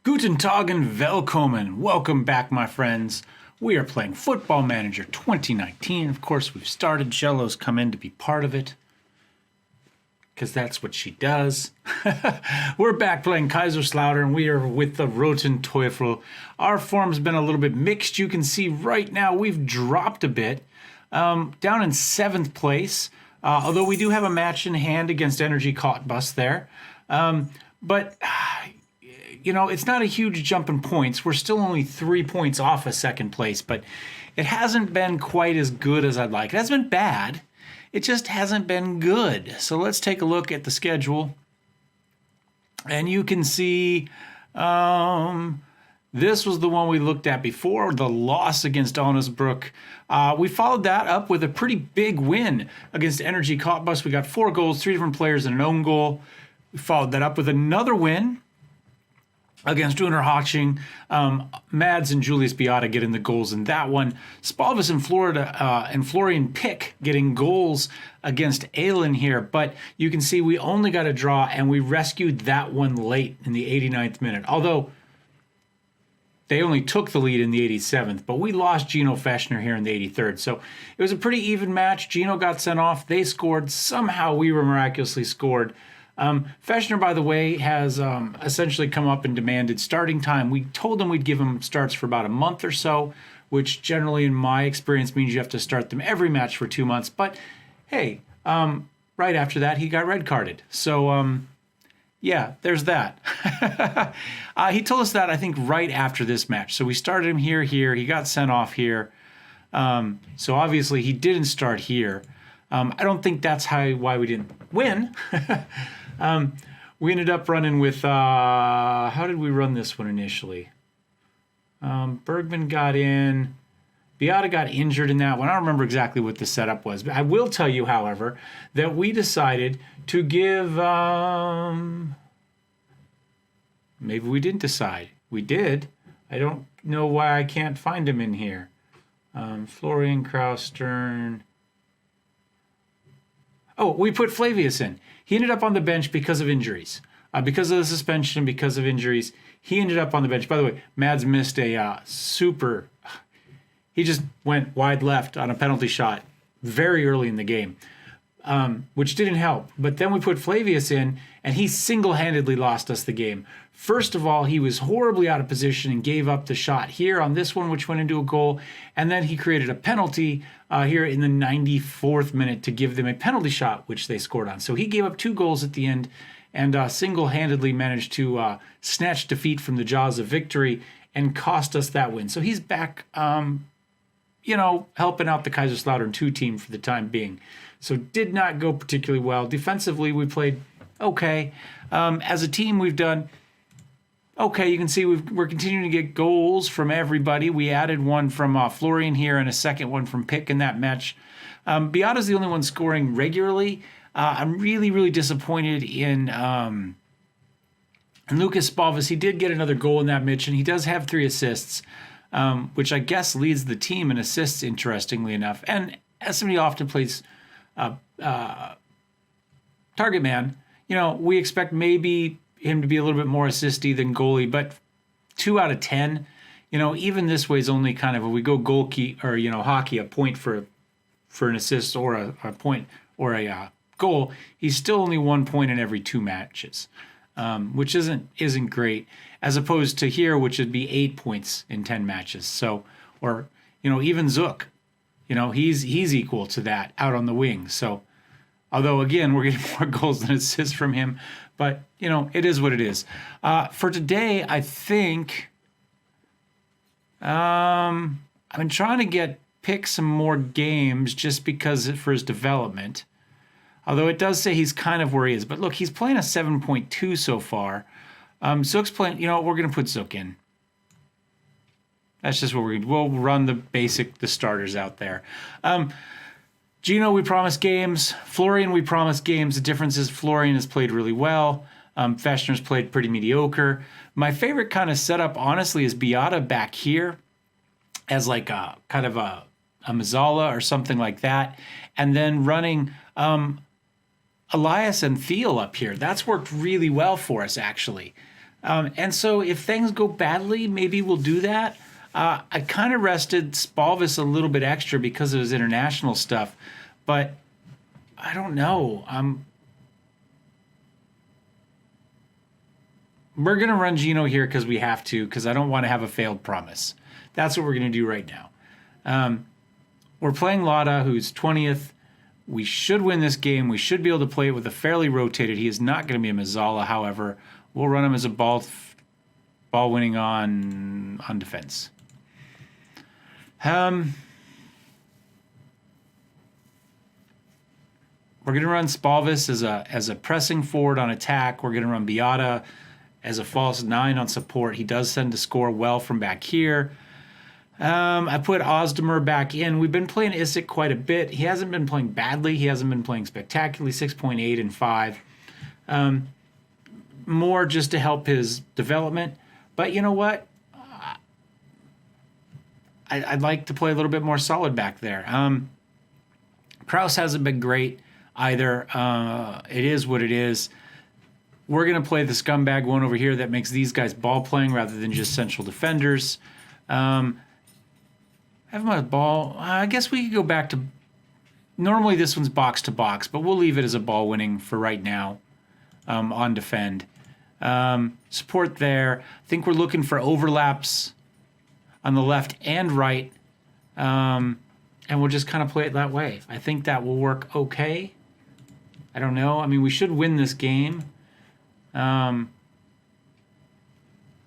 Guten Tag and Willkommen. Welcome back, my friends. We are playing Football Manager 2019. Of course, we've started. Jello's come in to be part of it because that's what she does. We're back playing Kaiserslautern. We are with the Roten Teufel. Our form's been a little bit mixed. You can see right now we've dropped a bit, down in 7th place, although we do have a match in hand against Energy Cottbus there. But you know, it's not a huge jump in points. We're still only 3 points off of 2nd place, but it hasn't been quite as good as I'd like. It hasn't been bad. It just hasn't been good. So let's take a look at the schedule. And you can see this was the one we looked at before, the loss against Onnesbrook. We followed that up with a pretty big win against Energy Cottbus. We got 4 goals, 3 different players, and an own goal. We followed that up with another win against Unterhaching. Mads and Julius Beata getting the goals in that one. Spalvis and Florida and Florian Pick getting goals against Aylin here. But you can see we only got a draw, and we rescued that one late in the 89th minute. Although they only took the lead in the 87th, but we lost Gino Feshner here in the 83rd. So it was a pretty even match. Gino got sent off. They scored. Somehow we were miraculously scored. Feshner, by the way, has essentially come up and demanded starting time. We told him we'd give him starts for about a month or so, which generally in my experience means you have to start them every match for 2 months. But hey, right after that, he got red carded. So yeah, there's that. He told us that, I think, right after this match. So we started him here. He got sent off here. So obviously he didn't start here. I don't think that's why we didn't win. We ended up running with, how did we run this one initially? Bergman got in. Beata got injured in that one. I don't remember exactly what the setup was. But I will tell you, however, that we decided to give, maybe we didn't decide. We did. I don't know why I can't find him in here. Florian Kraustern. Oh, we put Flavius in. He ended up on the bench because of injuries. Because of the suspension, because of injuries, he ended up on the bench. By the way, Mads missed a he just went wide left on a penalty shot very early in the game, which didn't help. But then we put Flavius in, and he single-handedly lost us the game. First of all, he was horribly out of position and gave up the shot here on this one, which went into a goal. And then he created a penalty here in the 94th minute to give them a penalty shot, which they scored on. So he gave up 2 goals at the end and single-handedly managed to snatch defeat from the jaws of victory and cost us that win. So he's back, you know, helping out the Kaiserslautern 2 team for the time being. So did not go particularly well. Defensively, we played okay. As a team, we've done okay. You can see we're continuing to get goals from everybody. We added one from Florian here and a second one from Pick in that match. Beata's the only one scoring regularly. I'm really, really disappointed in Lucas Spalvis. He did get another goal in that match, and he does have 3 assists, which I guess leads the team in assists, interestingly enough. And as somebody who often plays target man, you know, we expect maybe him to be a little bit more assisty than goalie, but 2 out of 10, you know, even this way is only kind of, if we go goalkeeper or, you know, hockey, a point for an assist or a point or a goal, he's still only 1 point in every 2 matches, which isn't great, as opposed to here, which would be 8 points in 10 matches. So, or, you know, even Zook, you know, he's equal to that out on the wing. So, although, again, we're getting more goals than assists from him. But, you know, it is what it is. For today, I think I've been trying to pick some more games just because for his development. Although it does say he's kind of where he is. But look, he's playing a 7.2 so far. Zook's playing, you know, we're going to put Zook in. That's just what we'll run the starters out there. Gino, we promised games. Florian, we promised games. The difference is Florian has played really well. Feshner's played pretty mediocre. My favorite kind of setup, honestly, is Beata back here as like a kind of a Mazzala or something like that. And then running Elias and Thiel up here. That's worked really well for us, actually. And so if things go badly, maybe we'll do that. I kind of rested Spalvis a little bit extra because of his international stuff, but I don't know. We're going to run Gino here because we have to, because I don't want to have a failed promise. That's what we're going to do right now. We're playing Lada, who's 20th. We should win this game. We should be able to play it with a fairly rotated. He is not going to be a Mazzala, however. We'll run him as a ball winning on defense. We're going to run Spalvis as a pressing forward on attack. We're going to run Beata as a false 9 on support. He does tend to score well from back here. I put Ozdemir back in. We've been playing Isaac quite a bit. He hasn't been playing badly. He hasn't been playing spectacularly. 6.8 and 5. More just to help his development. But you know what? I'd like to play a little bit more solid back there. Kraus hasn't been great either. It is what it is. We're going to play the scumbag one over here that makes these guys ball playing rather than just central defenders. Have my ball. I guess we could go back to. Normally this one's box to box, but we'll leave it as a ball winning for right now. On defend. Support there. I think we're looking for overlaps on the left and right. And we'll just kind of play it that way. I think that will work okay. I don't know. I mean, we should win this game. I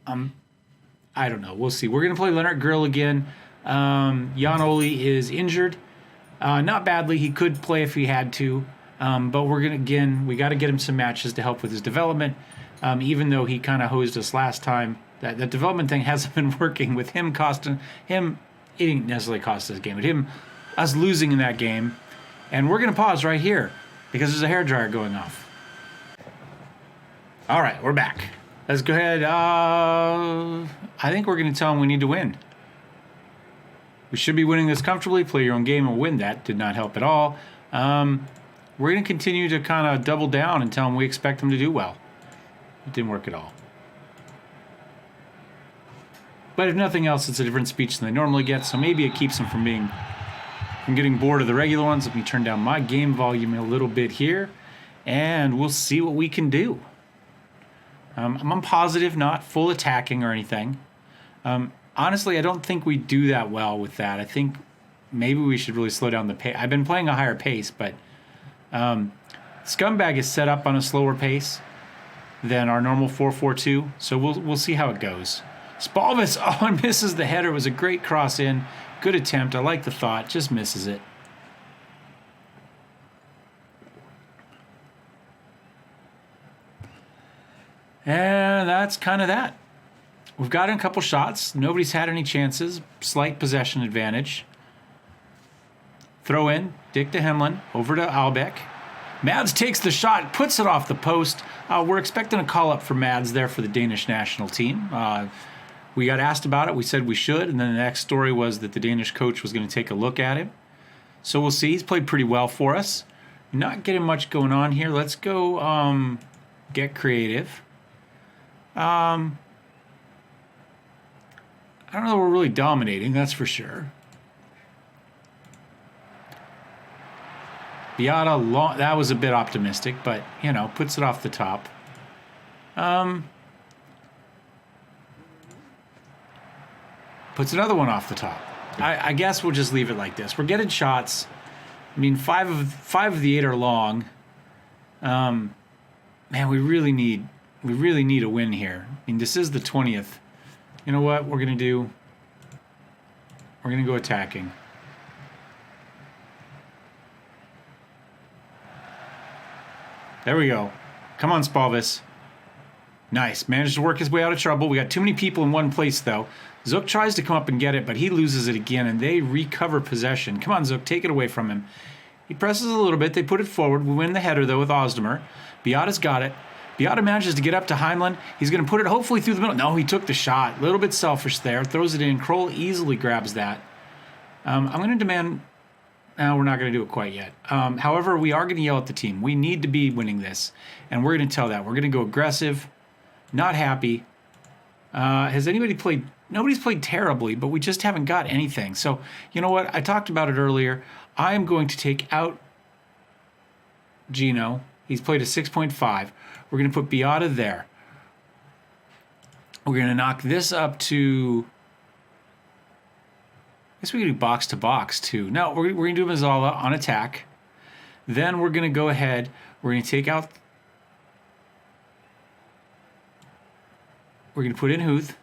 don't know. We'll see. We're going to play Leonard Grill again. Jan Oli is injured. Not badly. He could play if he had to. But we're going to, again, we got to get him some matches to help with his development. Even though he kind of hosed us last time. That development thing hasn't been working with him costing him. It didn't necessarily cost us a game, but us losing in that game. And we're going to pause right here because there's a hairdryer going off. All right, we're back. Let's go ahead. I think we're going to tell him we need to win. We should be winning this comfortably. Play your own game and win that. Did not help at all. We're going to continue to kind of double down and tell them we expect them to do well. It didn't work at all. But if nothing else, it's a different speech than they normally get, so maybe it keeps them from getting bored of the regular ones. Let me turn down my game volume a little bit here, and we'll see what we can do. I'm positive, not full attacking or anything. Honestly, I don't think we do that well with that. I think maybe we should really slow down the pace. I've been playing a higher pace, but Scumbag is set up on a slower pace than our normal 4-4-2, so we'll see how it goes. Spalvis, and misses the header. It was a great cross in. Good attempt. I like the thought. Just misses it. And that's kind of that. We've gotten a couple shots. Nobody's had any chances. Slight possession advantage. Throw in. Dick to Hemlin. Over to Albeck. Mads takes the shot. Puts it off the post. We're expecting a call-up for Mads there for the Danish national team. We got asked about it. We said we should. And then the next story was that the Danish coach was going to take a look at him. So we'll see. He's played pretty well for us. Not getting much going on here. Let's go get creative. I don't know, we're really dominating, that's for sure. Beata, that was a bit optimistic, but, puts it off the top. Puts another one off the top. I guess we'll just leave it like this. We're getting shots. I mean, five of the 8 are long. Man, we really need a win here. I mean, this is the 20th. You know what we're going to do? We're going to go attacking. There we go. Come on, Spalvis. Nice. Managed to work his way out of trouble. We got too many people in one place, though. Zook tries to come up and get it, but he loses it again, and they recover possession. Come on, Zook. Take it away from him. He presses a little bit. They put it forward. We win the header, though, with Ozdemir. Beata's got it. Beata manages to get up to Heinlein. He's going to put it hopefully through the middle. No, he took the shot. A little bit selfish there. Throws it in. Kroll easily grabs that. I'm going to demand... No, we're not going to do it quite yet. However, we are going to yell at the team. We need to be winning this, and we're going to tell that. We're going to go aggressive. Not happy. Has anybody played? Nobody's played terribly, but we just haven't got anything. So, you know what? I talked about it earlier. I am going to take out Gino. He's played a 6.5. We're going to put Beata there. We're going to knock this up to... I guess we can do box to box, too. No, we're going to do Mazzala on attack. Then we're going to go ahead. We're going to take out... We're going to put in Huth.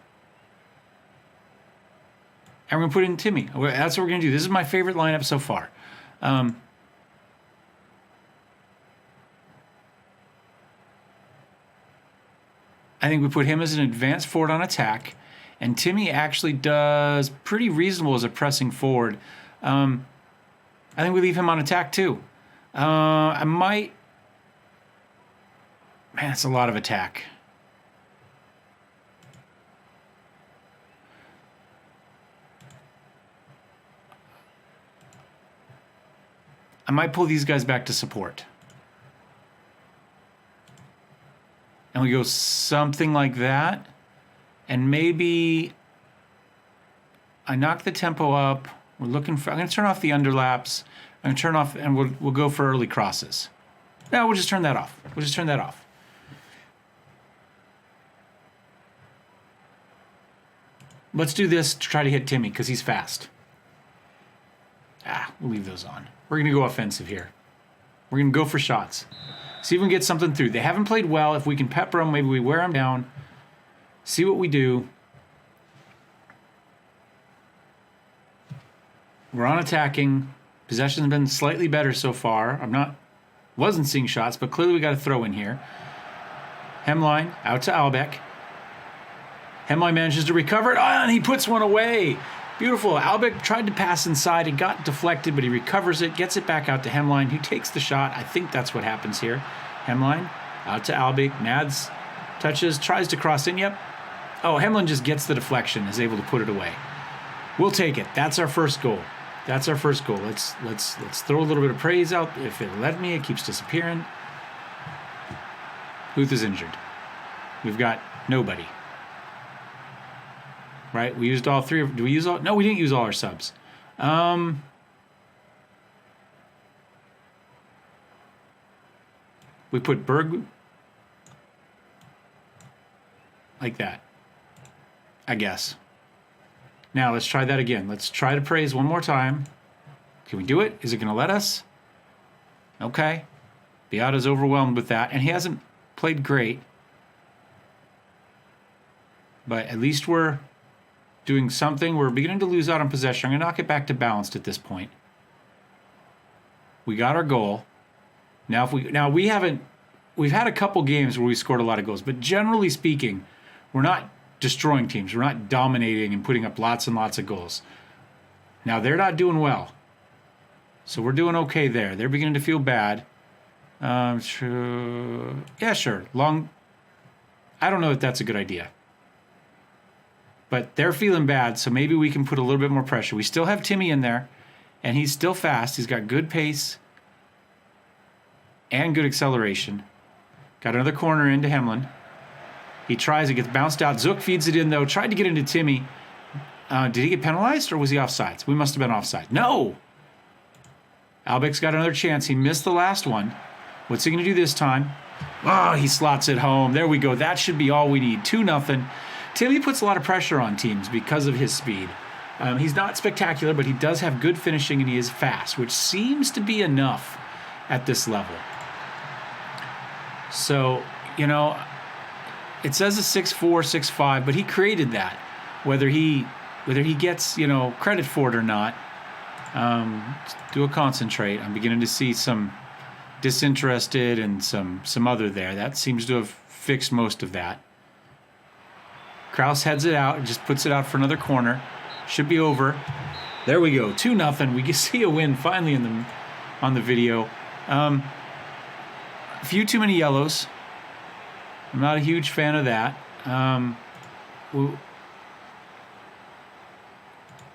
And we're going to put in Timmy. That's what we're going to do. This is my favorite lineup so far. I think we put him as an advanced forward on attack. And Timmy actually does pretty reasonable as a pressing forward. I think we leave him on attack too. I might... Man, that's a lot of attack. I might pull these guys back to support. And we go something like that. And maybe I knock the tempo up. We're looking for... I'm going to turn off the underlaps. I'm going to turn off... And we'll go for early crosses. No, we'll just turn that off. We'll just turn that off. Let's do this to try to hit Timmy because he's fast. We'll leave those on. We're going to go offensive here. We're going to go for shots. See if we can get something through. They haven't played well. If we can pepper them, maybe we wear them down. See what we do. We're on attacking. Possession's been slightly better so far. Wasn't seeing shots, but clearly we got a throw in here. Hemline out to Albeck. Hemline manages to recover it. And he puts one away. Beautiful. Albeck tried to pass inside. It got deflected, but he recovers it, gets it back out to Hemline, who takes the shot. I think that's what happens here. Hemline out to Albeck. Mads touches, tries to cross in. Yep. Oh, Hemline just gets the deflection, is able to put it away. We'll take it. That's our first goal. That's our first goal. Let's throw a little bit of praise out. If it'll let me, it keeps disappearing. Huth is injured. We've got nobody. Right? We used all three. Do we use all? No, we didn't use all our subs. We put Berg like that, I guess. Now let's try that again. Let's try to praise one more time. Can we do it? Is it going to let us? Okay. Beata's overwhelmed with that, and he hasn't played great. But at least we're doing something. We're beginning to lose out on possession. I'm going to knock it back to balanced at this point. We got our goal. We've had a couple games where we scored a lot of goals, but generally speaking, we're not destroying teams. We're not dominating and putting up lots and lots of goals. Now they're not doing well. So we're doing okay there. They're beginning to feel bad. Sure. Yeah, sure. I don't know if that's a good idea. But they're feeling bad, so maybe we can put a little bit more pressure. We still have Timmy in there, and he's still fast. He's got good pace and good acceleration. Got another corner into Hemlin. He tries, it gets bounced out. Zook feeds it in, though. Tried to get into Timmy. Did he get penalized, or was he offsides? We must have been offside. No! Albeck's got another chance. He missed the last one. What's he going to do this time? Oh, he slots it home. There we go. That should be all we need. 2-0. Timmy puts a lot of pressure on teams because of his speed. He's not spectacular, but he does have good finishing, and he is fast, which seems to be enough at this level. So, it says a 6'4", 6'5", but he created that. Whether he gets, credit for it or not, do a concentrate. I'm beginning to see some disinterested and some other there. That seems to have fixed most of that. Kraus heads it out and just puts it out for another corner. Should be over. There we go, 2-0. We can see a win finally on the video. A few too many yellows. I'm not a huge fan of that.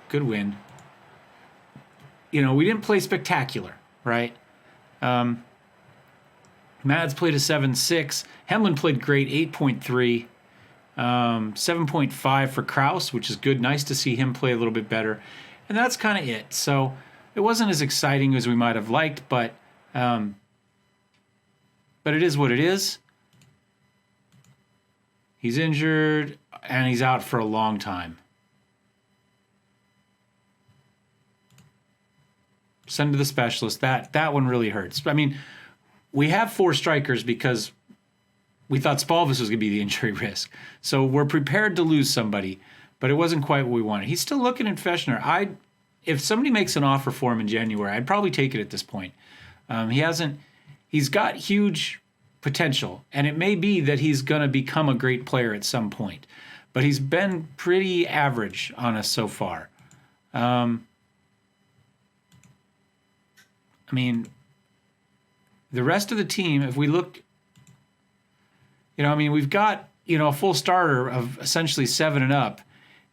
Good win. We didn't play spectacular, right? Mads played a 7.6. Hemlin played great, 8.3. 7.5 for Kraus, which is good. Nice to see him play a little bit better. And that's kind of it. So it wasn't as exciting as we might have liked, but it is what it is. He's injured, and he's out for a long time. Send to the specialist. That one really hurts. I mean, we have 4 strikers because we thought Spalvis was going to be the injury risk. So we're prepared to lose somebody, but it wasn't quite what we wanted. He's still looking at Feshner. If somebody makes an offer for him in January, I'd probably take it at this point. He's got huge potential, and it may be that he's going to become a great player at some point, but he's been pretty average on us so far. I mean, the rest of the team, if we look, we've got, a full starter of essentially 7 and up,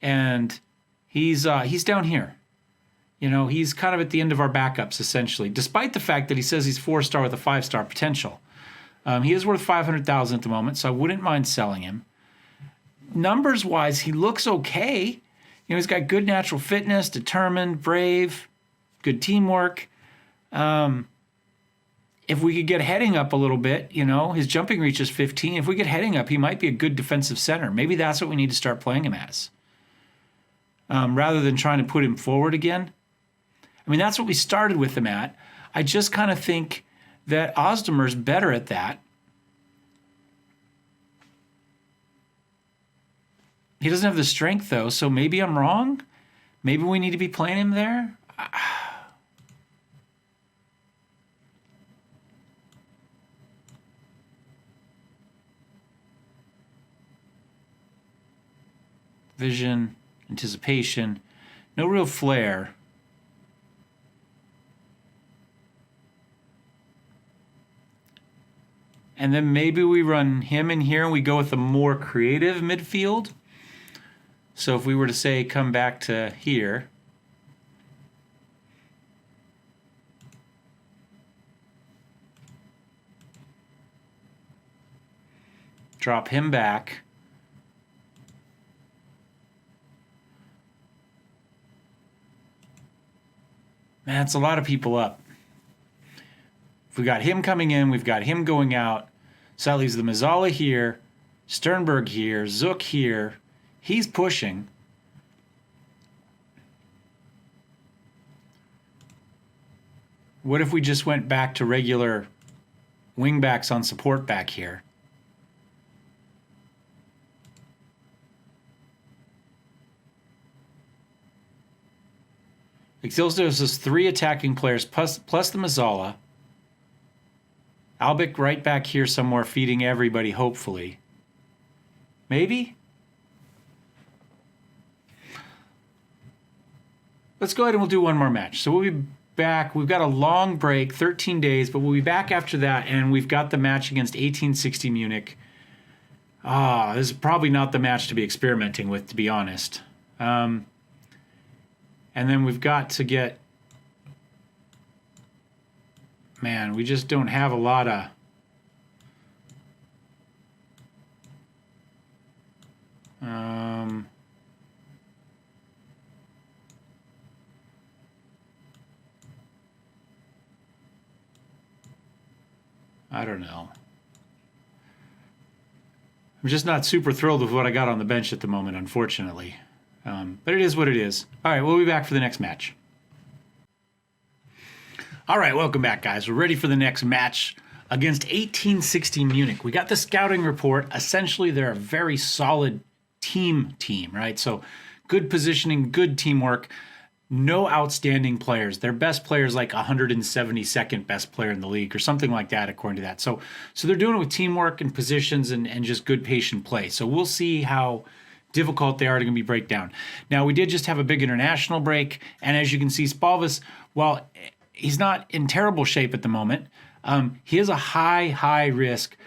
and he's down here. He's kind of at the end of our backups, essentially, despite the fact that he says he's 4-star with a 5-star potential. He is worth $500,000 at the moment, so I wouldn't mind selling him. Numbers-wise, he looks okay. He's got good natural fitness, determined, brave, good teamwork. If we could get heading up a little bit, his jumping reach is 15. If we get heading up, he might be a good defensive center. Maybe that's what we need to start playing him as, rather than trying to put him forward again. I mean, that's what we started with him at. I just kind of think that Ozdemer's better at that. He doesn't have the strength, though, so maybe I'm wrong. Maybe we need to be playing him there. Vision, anticipation, no real flair. And then maybe we run him in here and we go with a more creative midfield. So if we were to say come back to here, drop him back. Man, it's a lot of people up. If we got him coming in, we've got him going out. So that leaves the Mazzala here, Sternberg here, Zook here. He's pushing. What if we just went back to regular wingbacks on support back here? Exilstos is 3 attacking players plus the Mazzala. Albic right back here somewhere feeding everybody, hopefully. Maybe? Let's go ahead and we'll do one more match. So we'll be back. We've got a long break, 13 days, but we'll be back after that, and we've got the match against 1860 Munich. This is probably not the match to be experimenting with, to be honest. And then we've got to get... Man, we just don't have a lot of... I don't know. I'm just not super thrilled with what I got on the bench at the moment, unfortunately. But it is what it is. All right, we'll be back for the next match. All right, welcome back, guys. We're ready for the next match against 1860 Munich. We got the scouting report. Essentially, they're a very solid team, right? So good positioning, good teamwork, no outstanding players. Their best player is like 172nd best player in the league or something like that, according to that. So they're doing it with teamwork and positions and just good patient play. So we'll see how difficult they are to be break down. Now, we did just have a big international break, and as you can see, Spalvis, while he's not in terrible shape at the moment, he is a high risk,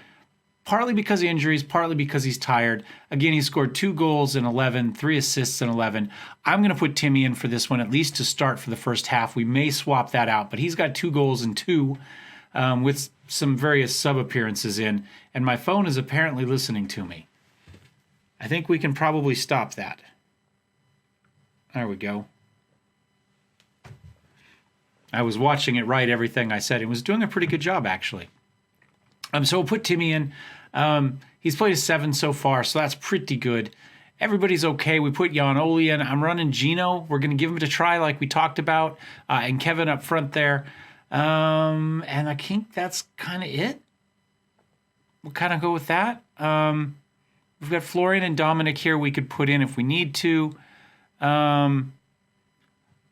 partly because of injuries, partly because he's tired. Again, he scored 2 goals in 11, 3 assists in 11. I'm going to put Timmy in for this one, at least to start for the first half. We may swap that out, but he's got 2 goals in 2 with some various sub-appearances in, and my phone is apparently listening to me. I think we can probably stop that. There we go. I was watching it right, everything I said. It was doing a pretty good job, actually. So we'll put Timmy in. He's played a 7 so far, so that's pretty good. Everybody's okay. We put Jan Oli in. I'm running Gino. We're going to give him a try like we talked about. And Kevin up front there. And I think that's kind of it. We'll kind of go with that. We've got Florian and Dominic here we could put in if we need to.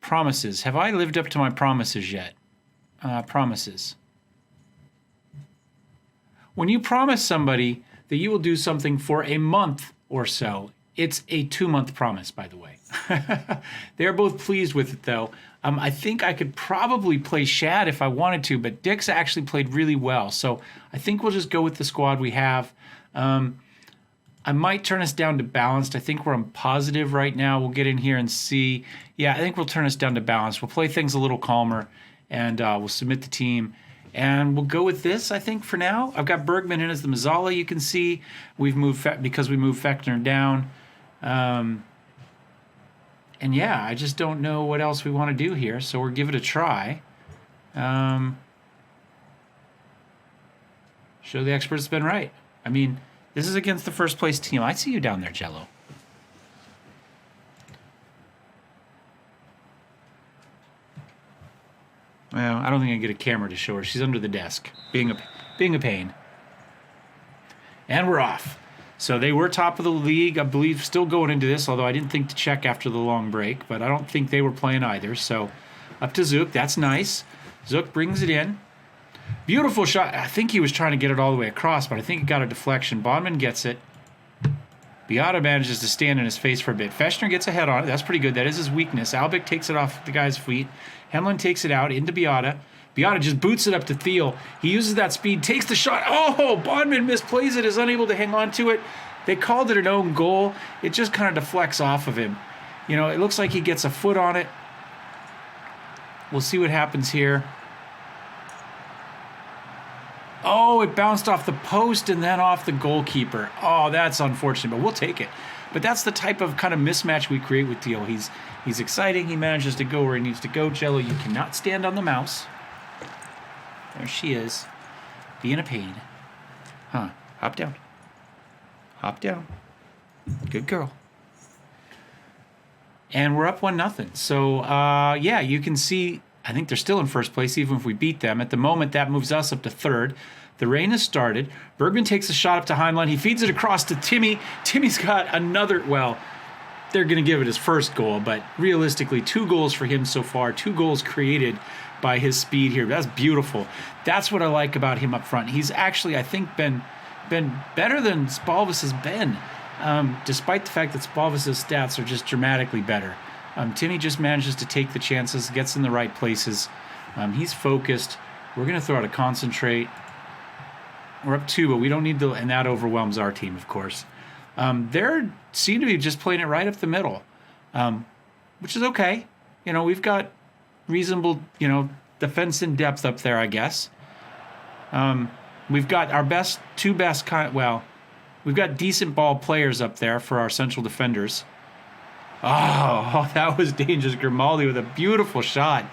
Promises. Have I lived up to my promises yet? Promises. When you promise somebody that you will do something for a month or so, it's a 2-month promise, by the way. They're both pleased with it, though. I think I could probably play Shad if I wanted to, but Dick's actually played really well. So I think we'll just go with the squad we have. I might turn us down to balanced. I think we're on positive right now. We'll get in here and see. Yeah, I think we'll turn us down to balanced. We'll play things a little calmer, and we'll submit the team. And we'll go with this, I think, for now. I've got Bergman in as the Mazzala, you can see. We've moved because we moved Fechner down. And yeah, I just don't know what else we want to do here, so we'll give it a try. Show the experts been right. I mean, this is against the first place team. I see you down there, Jello. Well, I don't think I can get a camera to show her. She's under the desk, being a pain. And we're off. So they were top of the league, I believe, still going into this, although I didn't think to check after the long break, but I don't think they were playing either. So up to Zook. That's nice. Zook brings it in. Beautiful shot. I think he was trying to get it all the way across, but I think it got a deflection. Bondman gets it. Beata manages to stand in his face for a bit. Fechner gets a head on it. That's pretty good. That is his weakness. Albic takes it off the guy's feet. Hemlin takes it out into Beata. Beata just boots it up to Thiel. He uses that speed, takes the shot. Oh, Bondman misplays it, is unable to hang on to it. They called it an own goal. It just kind of deflects off of him. You know, it looks like he gets a foot on it. We'll see what happens here. Oh, it bounced off the post and then off the goalkeeper. Oh, that's unfortunate, but we'll take it. But that's the type of kind of mismatch we create with Thiel. He's exciting. He manages to go where he needs to go. Jello, you cannot stand on the mouse. There she is, being a pain. Huh, hop down. Hop down. Good girl. And we're up 1-0. So, yeah, you can see, I think they're still in first place, even if we beat them. At the moment, that moves us up to third. The rain has started. Bergman takes a shot up to Heinlein. He feeds it across to Timmy. Timmy's got another, well, they're going to give it his first goal, but realistically, 2 goals for him so far. 2 goals created by his speed here. That's beautiful. That's what I like about him up front. He's actually, I think, been better than Spalvis has been, despite the fact that Spalvis' stats are just dramatically better. Timmy just manages to take the chances, gets in the right places. He's focused. We're going to throw out a concentrate. We're up 2, but we don't need to, and that overwhelms our team, of course. They seem to be just playing it right up the middle, which is okay. You know, we've got reasonable, defense in depth up there, I guess. We've got our we've got decent ball players up there for our central defenders. Oh, that was dangerous. Grimaldi with a beautiful shot,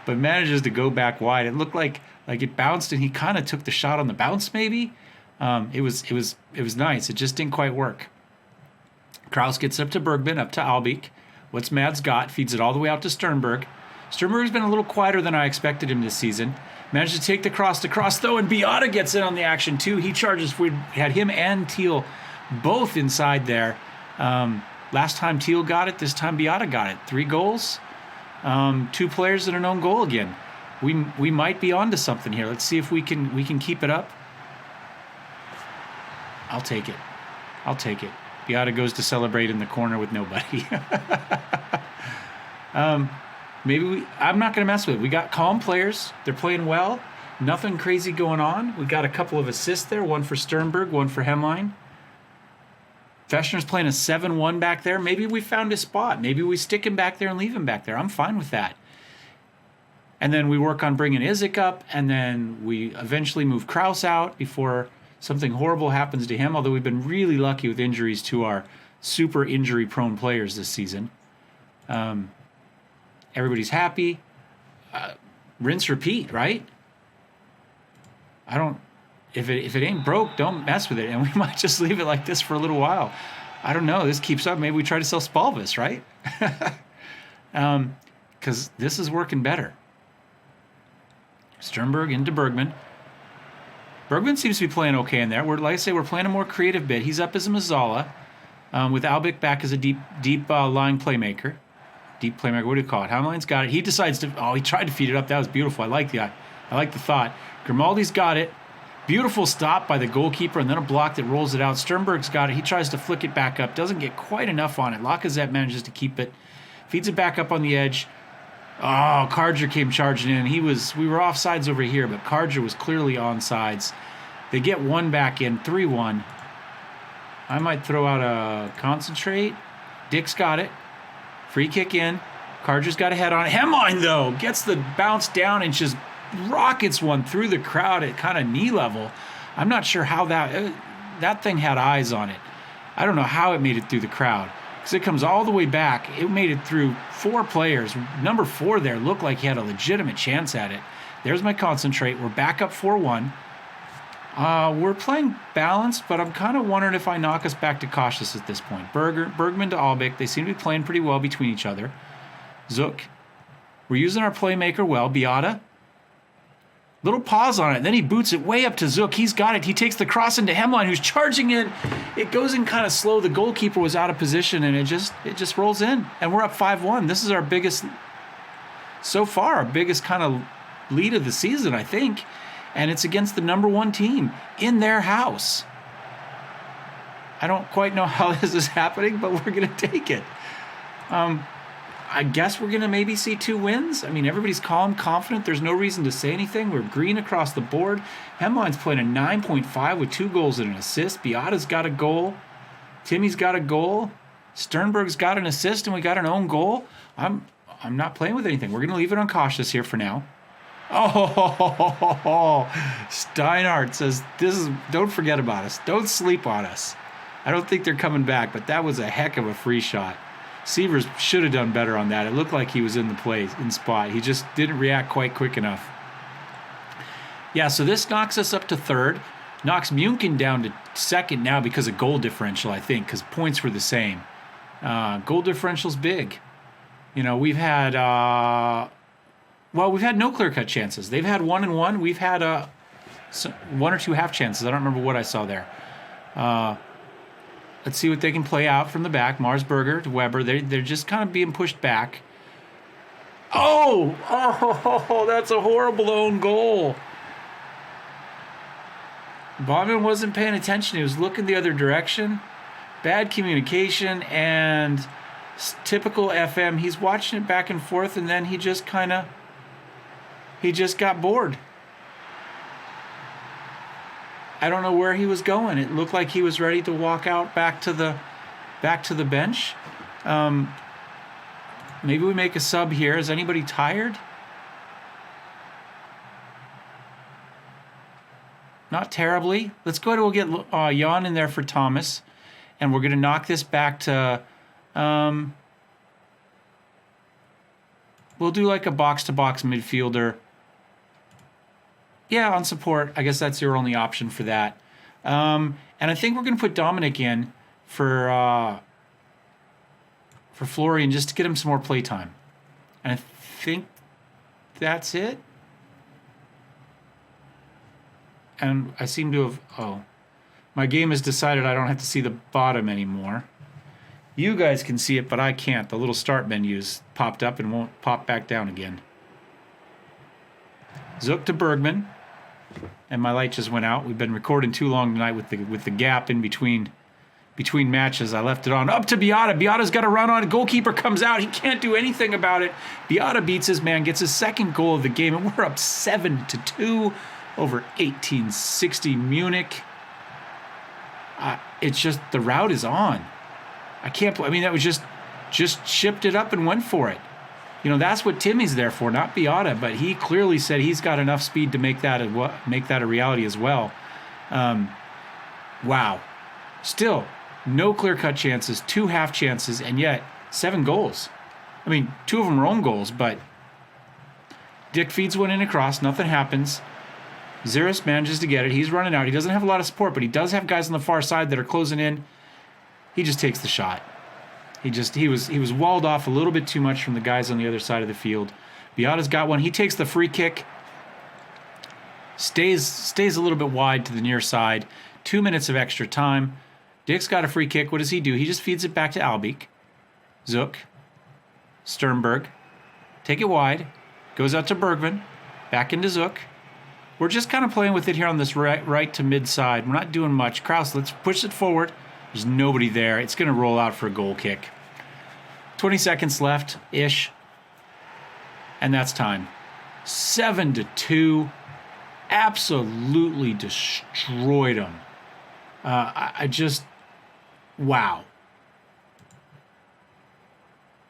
but manages to go back wide. It looked like it bounced, and he kind of took the shot on the bounce, maybe. It was nice. It just didn't quite work. Kraus gets up to Bergman, up to Albeek. What's Mads got? Feeds it all the way out to Sternberg. Sternberg's been a little quieter than I expected him this season. Managed to take the cross though, and Beata gets in on the action too. He charges. We had him and Thiel both inside there. Last time Thiel got it, this time Beata got it. 3 goals, 2 players and an own goal again. We might be onto something here. Let's see if we can keep it up. I'll take it. Beata goes to celebrate in the corner with nobody. I'm not going to mess with it. We got calm players. They're playing well. Nothing crazy going on. We got a couple of assists there. One for Sternberg, one for Hemline. Fechner's playing a 7-1 back there. Maybe we found his spot. Maybe we stick him back there and leave him back there. I'm fine with that. And then we work on bringing Izik up, and then we eventually move Kraus out before something horrible happens to him, although we've been really lucky with injuries to our super injury-prone players this season. Everybody's happy. Rinse, repeat, right? If it ain't broke, don't mess with it. And we might just leave it like this for a little while. I don't know. This keeps up. Maybe we try to sell Spalvis, right? Because this is working better. Sternberg into Bergman. Bergman seems to be playing okay in there. Like I say, we're playing a more creative bit. He's up as a Mazzala, with Albic back as a deep line playmaker. Deep playmaker, what do you call it? Hamline's got it. He decides to, he tried to feed it up. That was beautiful. I like the thought. Grimaldi's got it. Beautiful stop by the goalkeeper, and then a block that rolls it out. Sternberg's got it. He tries to flick it back up. Doesn't get quite enough on it. Lacazette manages to keep it. Feeds it back up on the edge. Oh, Karger came charging in. We were offsides over here, but Karger was clearly onside. They get one back in, 3-1. I might throw out a concentrate. Dick's got it. Free kick in. Karger's got a head on it. Hemline, though, gets the bounce down and just rockets one through the crowd at kind of knee level. I'm not sure how that thing had eyes on it. I don't know how it made it through the crowd, because it comes all the way back. It made it through 4 players. Number 4 there looked like he had a legitimate chance at it. There's my concentrate. We're back up 4-1. We're playing balanced, but I'm kind of wondering if I knock us back to cautious at this point. Bergman to Albic. They seem to be playing pretty well between each other. Zook. We're using our playmaker well. Beata. Little pause on it. Then he boots it way up to Zook. He's got it. He takes the cross into Hemline, who's charging in. It goes in kind of slow. The goalkeeper was out of position, and it just rolls in. And we're up 5-1. This is our biggest, so far, our biggest kind of lead of the season, I think. And it's against the number 1 team in their house. I don't quite know how this is happening, but we're going to take it. I guess we're going to maybe see 2 wins. I mean, everybody's calm, confident. There's no reason to say anything. We're green across the board. Hemline's playing a 9.5 with 2 goals and an assist. Beata's got a goal. Timmy's got a goal. Sternberg's got an assist, and we got an own goal. I'm not playing with anything. We're going to leave it on cautious here for now. Oh, Steinhardt says, don't forget about us. Don't sleep on us. I don't think they're coming back, but that was a heck of a free shot. Sievers should have done better on that. It looked like he was in spot. He just didn't react quite quick enough. Yeah, so this knocks us up to 3rd. Knocks Munchen down to 2nd now because of goal differential, I think, because points were the same. Goal differential's big. You know, we've had no clear-cut chances. They've had 1 and 1. We've had 1 or 2 half chances. I don't remember what I saw there. Let's see what they can play out from the back. Marsberger to Weber. They're just kind of being pushed back. Oh, that's a horrible own goal. Baumann wasn't paying attention. He was looking the other direction. Bad communication and typical FM. He's watching it back and forth, and then he just got bored. I don't know where he was going. It looked like he was ready to walk out back to the bench. Maybe we make a sub here. Is anybody tired? Not terribly. Let's go to get Jan in there for Thomas, and we're going to knock this back to. We'll do like a box-to-box midfielder. Yeah, on support. I guess that's your only option for that. And I think we're going to put Dominic in for Florian just to get him some more play time. And I think that's it. And I seem to have... my game has decided I don't have to see the bottom anymore. You guys can see it, but I can't. The little start menu's popped up and won't pop back down again. Zook to Bergman. And my light just went out. We've been recording too long tonight with the gap in between matches. I left it on. Up to Beata. Beata's got a run on. Goalkeeper comes out. He can't do anything about it. Beata beats his man, gets his 2nd goal of the game, and we're up 7-2 over 1860 Munich. It's just the route is on. I can't. I mean, that was just shipped it up and went for it. You know, that's what Timmy's there for, not Beata, but he clearly said he's got enough speed to make that a reality as well. Wow. Still, No clear-cut chances, 2 half chances, and yet 7 goals. I mean, 2 of them are own goals, but Dick feeds one in across. Nothing happens. Ziris manages to get it. He's running out. He doesn't have a lot of support, but he does have guys on the far side that are closing in. He just takes the shot. He was walled off a little bit too much from the guys on the other side of the field. Beata's got one. He takes the free kick. Stays a little bit wide to the near side. 2 minutes of extra time. Dick's got a free kick. What does he do? He just feeds it back to Albeek. Zook. Sternberg. Take it wide. Goes out to Bergman. Back into Zook. We're just kind of playing with it here on this right to mid side. We're not doing much. Krause, let's push it forward. There's nobody there. It's going to roll out for a goal kick. 20 seconds left-ish. And that's time. 7-2. Absolutely destroyed them. I just... Wow.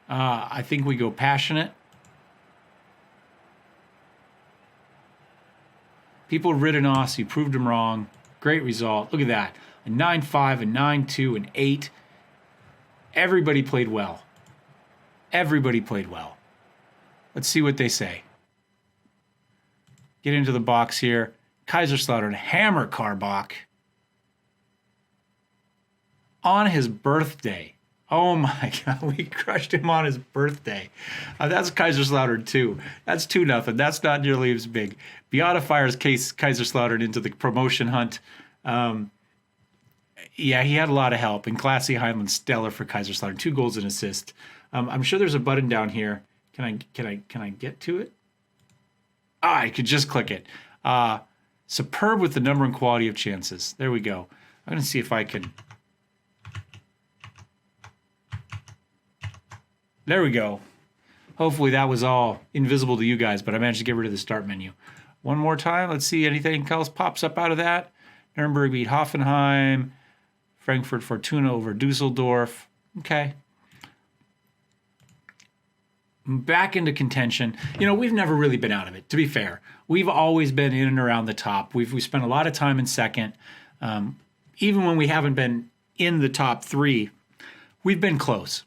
I think we go passionate. People have ridden us. You proved them wrong. Great result. Look at that. A 9-5, a 9-2, an 8. Everybody played well. Everybody played well. Let's see what they say. Get into the box here. Kaiserslautern, Hammer Karbach. On his birthday. Oh my God, we crushed him on his birthday. That's Kaiserslautern too. That's 2-0. That's not nearly as big. Beata fires Kaiserslautern into the promotion hunt. Yeah, he had a lot of help. And Classy Heinlein, stellar for Kaiserslautern. 2 goals and assist. I'm sure there's a button down here. Can I get to it? I could just click it. Superb with the number and quality of chances. There we go. I'm going to see if I can. There we go. Hopefully that was all invisible to you guys, but I managed to get rid of the start menu. One more time. Let's see anything else pops up out of that. Nuremberg beat Hoffenheim. Frankfurt Fortuna over Dusseldorf. Okay. Back into contention. You know, we've never really been out of it, to be fair. We've always been in and around the top. We've spent a lot of time in second. Even when we haven't been in the top 3, we've been close.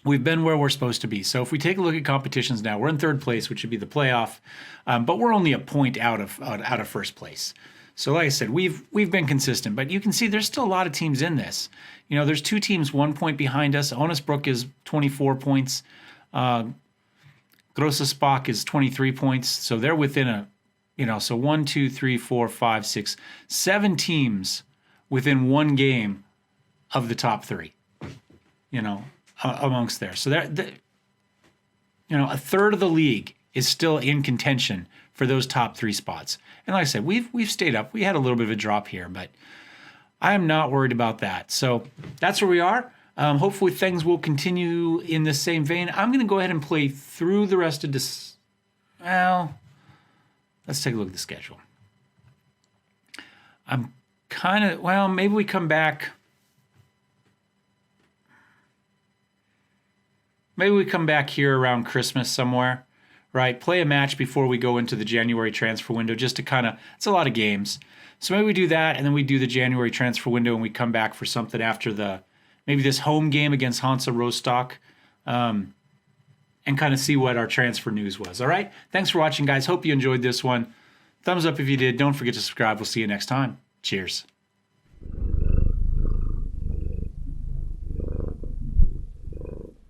We've been where we're supposed to be. So if we take a look at competitions now, we're in 3rd place, which would be the playoff, but we're only a point out of 1st place. So like I said, we've been consistent, but you can see there's still a lot of teams in this. You know, there's 2 teams 1 point behind us. Onnesbroek is 24 points. Grossesbach is 23 points. So they're within a, you know, so 1, 2, 3, 4, 5, 6, 7 teams within 1 game of the top 3, you know, amongst there. So you know, a third of the league is still in contention for those top 3 spots. And like I said, we've stayed up. We had a little bit of a drop here, but I am not worried about that. So that's where we are. Hopefully things will continue in the same vein. I'm going to go ahead and play through the rest of this. Well, let's take a look at the schedule. I'm kind of, well, maybe we come back. Maybe we come back here around Christmas somewhere, right? Play a match before we go into the January transfer window just to kind of, it's a lot of games. So maybe we do that, and then we do the January transfer window, and we come back for something after maybe this home game against Hansa Rostock, and kind of see what our transfer news was. All right? Thanks for watching, guys. Hope you enjoyed this one. Thumbs up if you did. Don't forget to subscribe. We'll see you next time. Cheers.